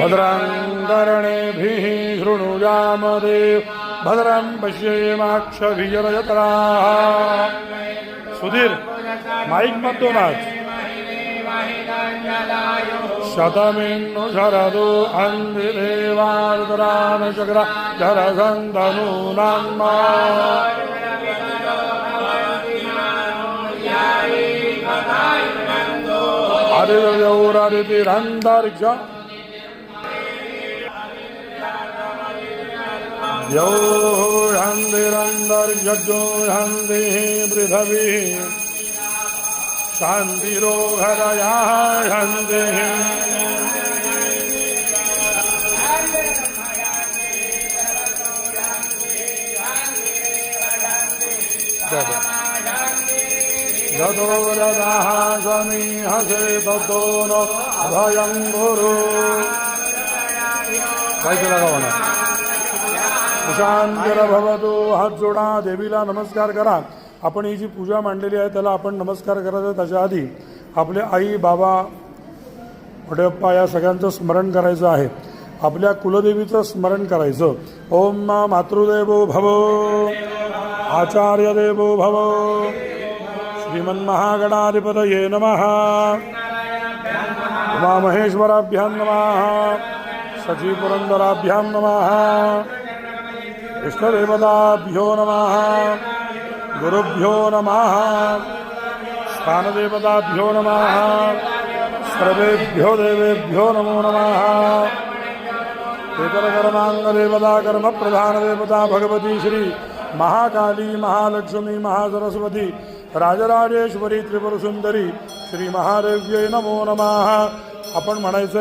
भद्रं कर्णेभिः शृणुयामदेव भद्रं पश्येमाक्षभिर्यजत्राः। सुधीर माईक मत नाच। शतमिन्नु शरदो अन्धिदेवार्द्रान् चक्र जरसन्तनूनान्मा हरिर्यौररितिरन्तरिक्ष यो हन्दिरन्तर्यज्ञो हन्दिः पृथिवीः शान्तिरो हरया हन्दिः यतो रथः समीहसे ततो न अभयं गुरु। काय केला गावाला शांतीर भवतु। हात जोडा, देवीला नमस्कार करा। आपण ही जी पूजा मांडलेली आहे त्याला आपण नमस्कार करायचा। त्याच्या आधी आपले आई बाबा वडप्पा या सगळ्यांचं स्मरण करायचं आहे। आपल्या कुलदेवीचं स्मरण करायचं। ओम मातृदेवो भव, आचार्य देवो भव, श्रीमन्महागणाधिपतये नमः, उमामहेश्वराभ्यां नमः, सचीपुरन्दराभ्यां नमः, इष्टदेवताभ्यो नमः, गुरुभ्यो नमः, स्थानदेवताभ्यो नमः, सर्वेभ्यो देवेभ्यो नमो नमः। इतरकर्माङ्गदेवता कर्मप्रधानदेवता भगवती श्री महाकाली, महालक्ष्मी, महासरस्वती, राजराजेश्वरी, त्रिपुरसुंदरी श्री महादेव्यै नमो नमः। आपण म्हणायचं